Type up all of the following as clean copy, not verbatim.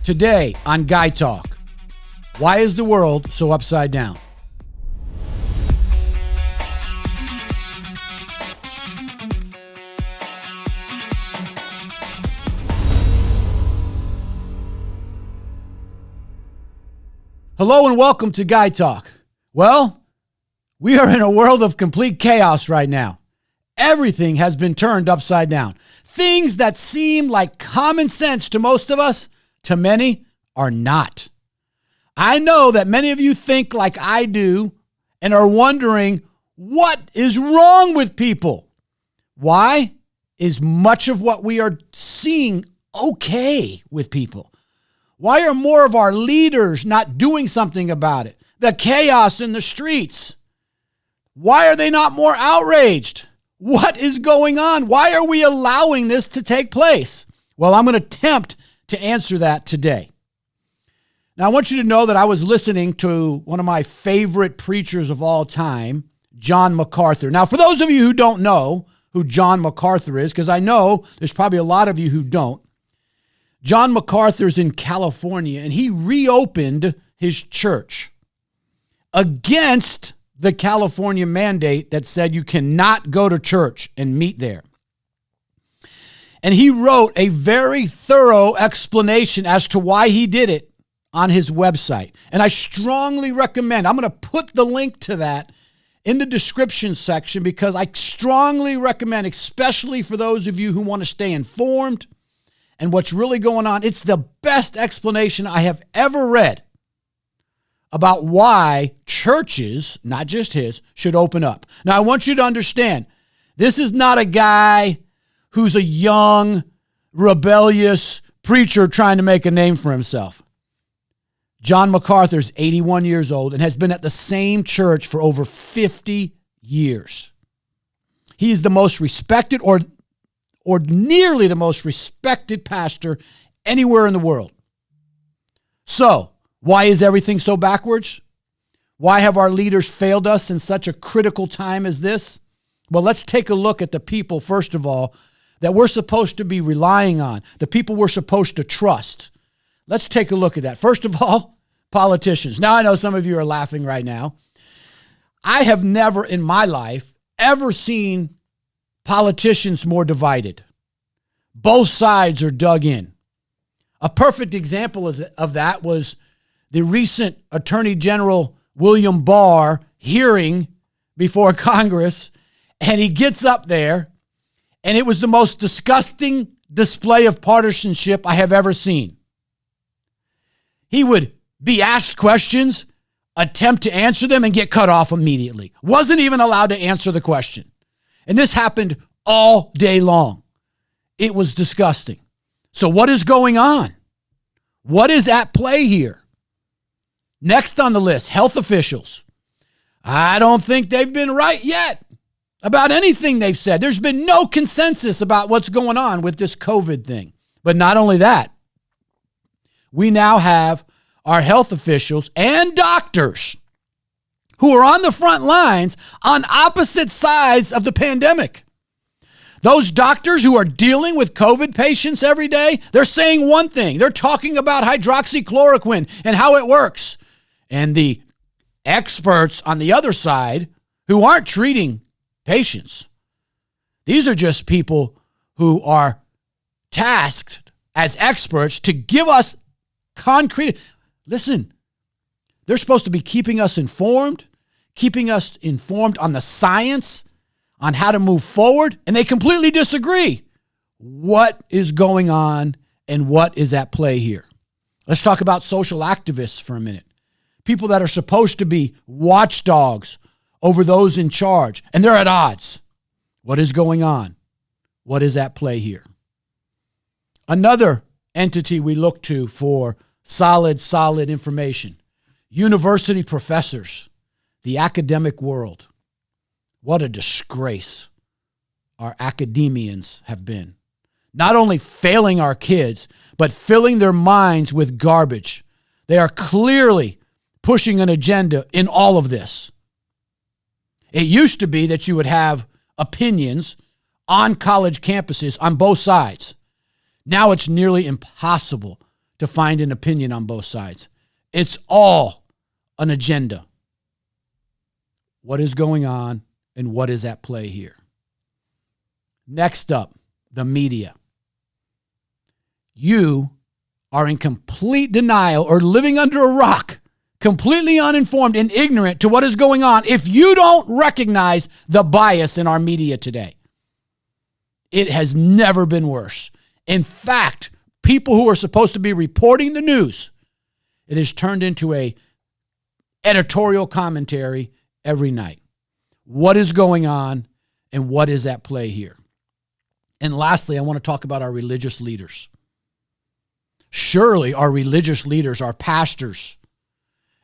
Today on Guy Talk, why is the world so upside down? Hello and welcome to Guy Talk. Well, we are in a world of complete chaos right now. Everything has been turned upside down. Things that seem like common sense to most of us, to many, are not. I know that many of you think like I do and are wondering, what is wrong with people? Why is much of what we are seeing okay with people? Why are more of our leaders not doing something about it? The chaos in the streets. Why are they not more outraged? What is going on? Why are we allowing this to take place? Well, I'm going to attempt to answer that today. Now, I want you to know that I was listening to one of my favorite preachers of all time, John MacArthur. Now, for those of you who don't know who John MacArthur is, because I know there's probably a lot of you who don't, John MacArthur's in California, and he reopened his church against the California mandate that said you cannot go to church and meet there. And he wrote a very thorough explanation as to why he did it on his website. And I strongly recommend, I'm going to put the link to that in the description section, because I strongly recommend, especially for those of you who want to stay informed and what's really going on. It's the best explanation I have ever read about why churches, not just his, should open up. Now, I want you to understand, this is not a guy who's a young, rebellious preacher trying to make a name for himself. John MacArthur's 81 years old and has been at the same church for over 50 years. He is the most respected or nearly the most respected pastor anywhere in the world. So, why is everything so backwards? Why have our leaders failed us in such a critical time as this? Well, let's take a look at the people, first of all, that we're supposed to be relying on, the people we're supposed to trust. Let's take a look at that. First of all, politicians. Now, I know some of you are laughing right now. I have never in my life ever seen politicians more divided. Both sides are dug in. A perfect example of that was the recent Attorney General William Barr hearing before Congress, and he gets up there, and it was the most disgusting display of partisanship I have ever seen. He would be asked questions, attempt to answer them, and get cut off immediately. Wasn't even allowed to answer the question. And this happened all day long. It was disgusting. So what is going on? What is at play here? Next on the list, health officials. I don't think they've been right yet about anything they've said. There's been no consensus about what's going on with this COVID thing. But not only that, we now have our health officials and doctors who are on the front lines on opposite sides of the pandemic. Those doctors who are dealing with COVID patients every day, they're saying one thing. They're talking about hydroxychloroquine and how it works. And the experts on the other side who aren't treating patients, these are just people who are tasked as experts to give us concrete. Listen, they're supposed to be keeping us informed on the science, on how to move forward, and they completely disagree. What is going on and what is at play here? Let's talk about social activists for a minute. People that are supposed to be watchdogs over those in charge, and they're at odds. What is going on? What is at play here? Another entity we look to for solid information. University professors, the academic world. What a disgrace our academians have been. Not only failing our kids, but filling their minds with garbage. They are clearly pushing an agenda in all of this. It used to be that you would have opinions on college campuses on both sides. Now it's nearly impossible to find an opinion on both sides. It's all an agenda. What is going on and what is at play here? Next up, the media. You are in complete denial or living under a rock, completely uninformed and ignorant to what is going on if you don't recognize the bias in our media today. It has never been worse. In fact, people who are supposed to be reporting the news, it has turned into a editorial commentary every night. What is going on and what is at play here? And lastly, I want to talk about our religious leaders. Surely our religious leaders, our pastors,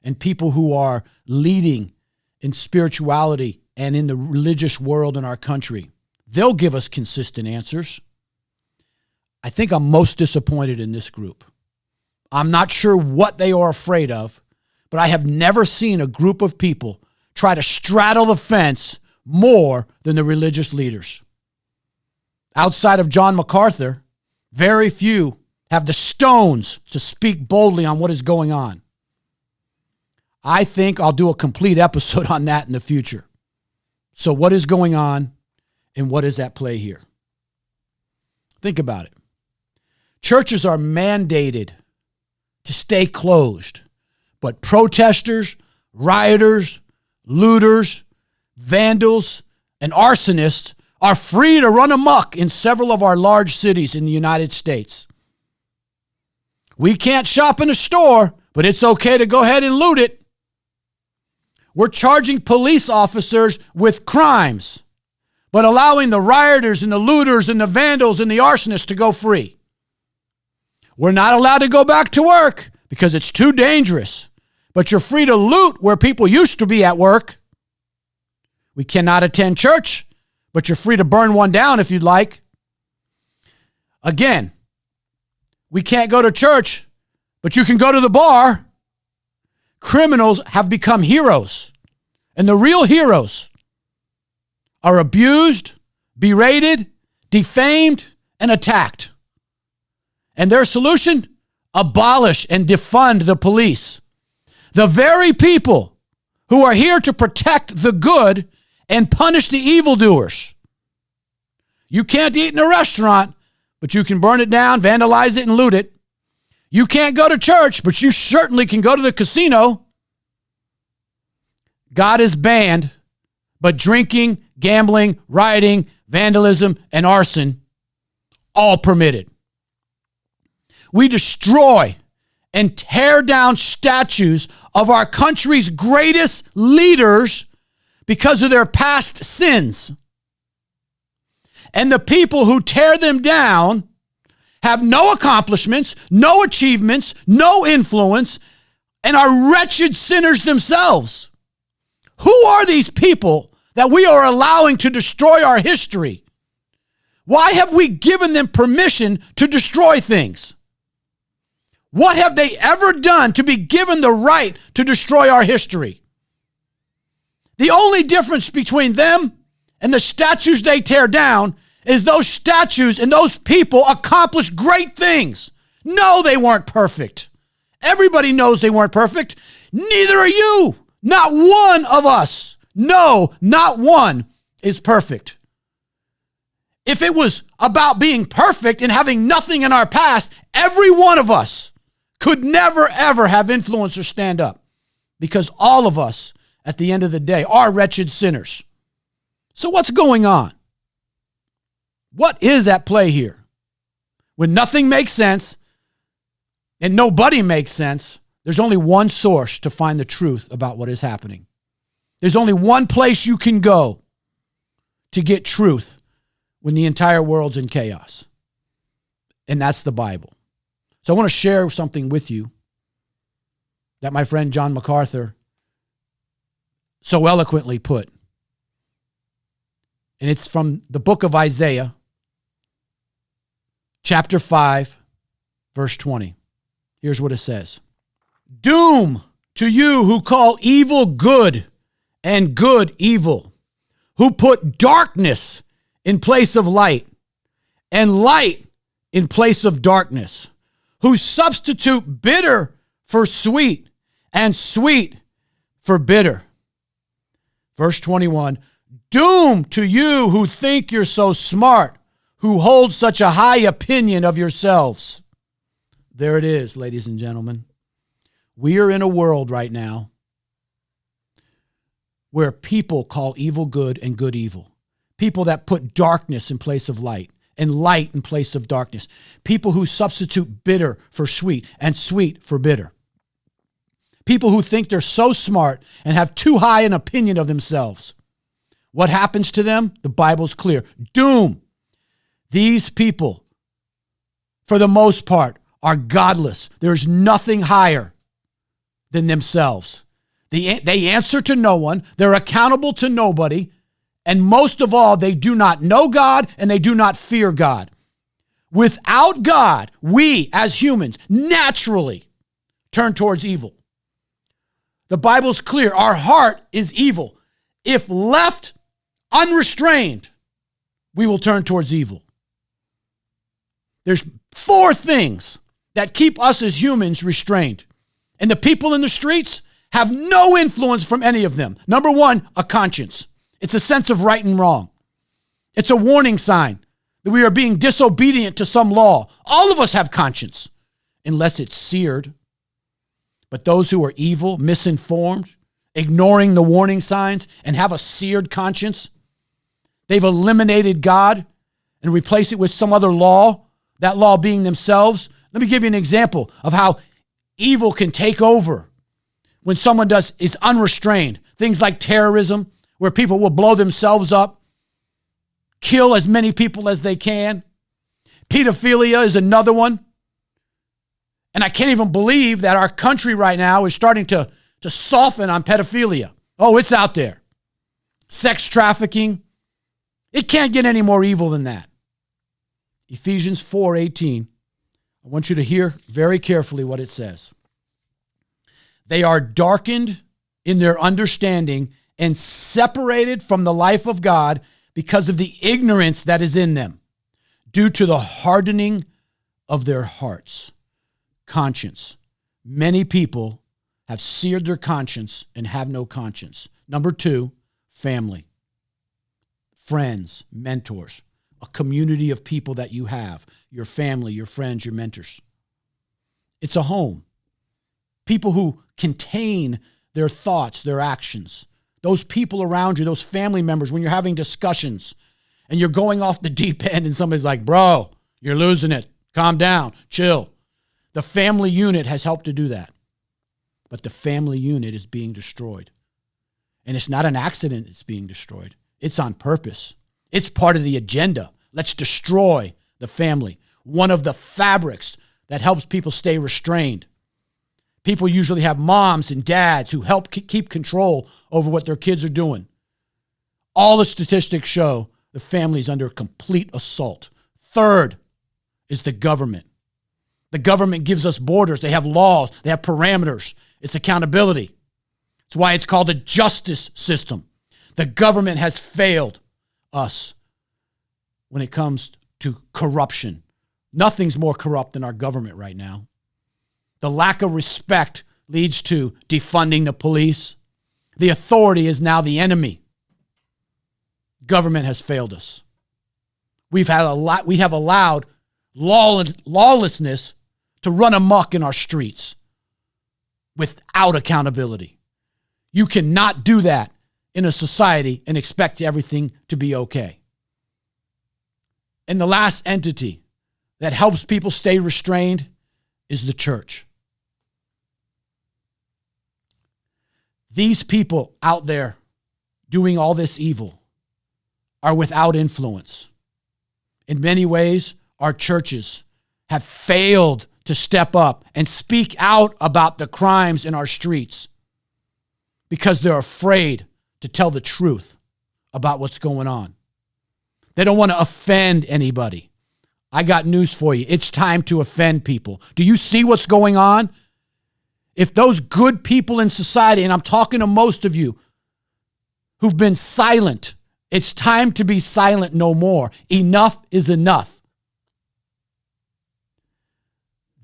and people who are leading in spirituality and in the religious world in our country, they'll give us consistent answers. I think I'm most disappointed in this group. I'm not sure what they are afraid of, but I have never seen a group of people try to straddle the fence more than the religious leaders. Outside of John MacArthur, very few have the stones to speak boldly on what is going on. I think I'll do a complete episode on that in the future. So what is going on and what is at play here? Think about it. Churches are mandated to stay closed, but protesters, rioters, looters, vandals, and arsonists are free to run amok in several of our large cities in the United States. We can't shop in a store, but it's okay to go ahead and loot it. We're charging police officers with crimes, but allowing the rioters and the looters and the vandals and the arsonists to go free. We're not allowed to go back to work because it's too dangerous, but you're free to loot where people used to be at work. We cannot attend church, but you're free to burn one down if you'd like. Again, we can't go to church, but you can go to the bar. Criminals have become heroes, and the real heroes are abused, berated, defamed, and attacked. And their solution? Abolish and defund the police. The very people who are here to protect the good and punish the evildoers. You can't eat in a restaurant, but you can burn it down, vandalize it, and loot it. You can't go to church, but you certainly can go to the casino. God is banned, but drinking, gambling, rioting, vandalism, and arson, all permitted. We destroy and tear down statues of our country's greatest leaders because of their past sins. And the people who tear them down have no accomplishments, no achievements, no influence, and are wretched sinners themselves. Who are these people that we are allowing to destroy our history? Why have we given them permission to destroy things? What have they ever done to be given the right to destroy our history? The only difference between them and the statues they tear down is those statues and those people accomplished great things. No, they weren't perfect. Everybody knows they weren't perfect. Neither are you. Not one of us. No, not one is perfect. If it was about being perfect and having nothing in our past, every one of us could never, ever have influence or stand up, because all of us, at the end of the day, are wretched sinners. So what's going on? What is at play here? When nothing makes sense and nobody makes sense, there's only one source to find the truth about what is happening. There's only one place you can go to get truth when the entire world's in chaos. And that's the Bible. So I want to share something with you that my friend John MacArthur so eloquently put. And it's from the book of Isaiah, chapter 5, verse 20. Here's what it says. Doom to you who call evil good and good evil, who put darkness in place of light and light in place of darkness, who substitute bitter for sweet and sweet for bitter. Verse 21, doom to you who think you're so smart, who hold such a high opinion of yourselves. There it is, ladies and gentlemen. We are in a world right now where people call evil good and good evil. People that put darkness in place of light and light in place of darkness. People who substitute bitter for sweet and sweet for bitter. People who think they're so smart and have too high an opinion of themselves. What happens to them? The Bible's clear. Doom. These people, for the most part, are godless. There's nothing higher than themselves. They answer to no one. They're accountable to nobody. And most of all, they do not know God and they do not fear God. Without God, we as humans naturally turn towards evil. The Bible's clear. Our heart is evil. If left unrestrained, we will turn towards evil. There's 4 things that keep us as humans restrained. And the people in the streets have no influence from any of them. Number 1, a conscience. It's a sense of right and wrong. It's a warning sign that we are being disobedient to some law. All of us have conscience, unless it's seared. But those who are evil, misinformed, ignoring the warning signs, and have a seared conscience, they've eliminated God and replaced it with some other law, that law being themselves. Let me give you an example of how evil can take over when someone is unrestrained. Things like terrorism, where people will blow themselves up, kill as many people as they can. Pedophilia is another one. And I can't even believe that our country right now is starting to soften on pedophilia. Oh, it's out there. Sex trafficking. It can't get any more evil than that. Ephesians 4:18. I want you to hear very carefully what it says. They are darkened in their understanding and separated from the life of God because of the ignorance that is in them, due to the hardening of their hearts. Conscience. Many people have seared their conscience and have no conscience. Number 2, family. Friends, mentors, a community of people that you have, your family, your friends, your mentors. It's a home. People who contain their thoughts, their actions. Those people around you, those family members, when you're having discussions and you're going off the deep end and somebody's like, bro, you're losing it. Calm down, chill. The family unit has helped to do that. But the family unit is being destroyed. And it's not an accident it's being destroyed. It's on purpose. It's part of the agenda. Let's destroy the family. One of the fabrics that helps people stay restrained. People usually have moms and dads who help keep control over what their kids are doing. All the statistics show the family is under complete assault. Third is the government. The government gives us borders. They have laws. They have parameters. It's accountability. It's why it's called a justice system. The government has failed us when it comes to corruption. Nothing's more corrupt than our government right now. The lack of respect leads to defunding the police. The authority is now the enemy. Government has failed us. We have allowed lawlessness to run amok in our streets without accountability. You cannot do that in a society and expect everything to be okay. And the last entity that helps people stay restrained is the church. These people out there doing all this evil are without influence. In many ways, our churches have failed to step up and speak out about the crimes in our streets because they're afraid to tell the truth about what's going on. They don't want to offend anybody. I got news for you. It's time to offend people. Do you see what's going on? If those good people in society, and I'm talking to most of you who've been silent, it's time to be silent no more. Enough is enough.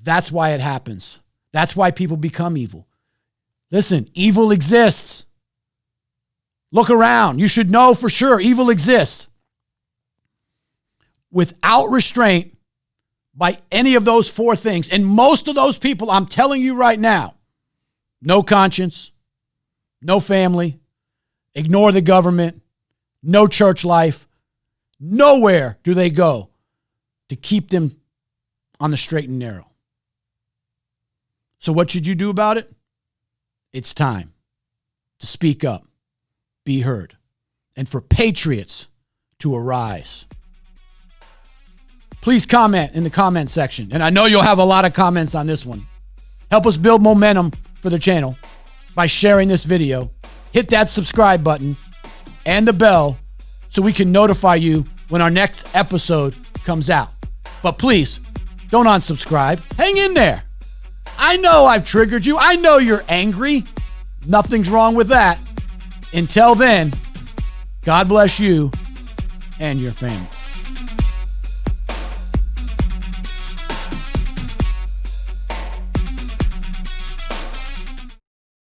That's why it happens. That's why people become evil. Listen, evil exists. Look around. You should know for sure evil exists. Without restraint by any of those four things, and most of those people, I'm telling you right now, no conscience, no family, ignore the government, no church life, nowhere do they go to keep them on the straight and narrow. So what should you do about it? It's time to speak up, be heard, and for patriots to arise. Please comment in the comment section. And I know you'll have a lot of comments on this one. Help us build momentum for the channel by sharing this video. Hit that subscribe button and the bell so we can notify you when our next episode comes out. But please, don't unsubscribe. Hang in there. I know I've triggered you. I know you're angry. Nothing's wrong with that. Until then, God bless you and your family.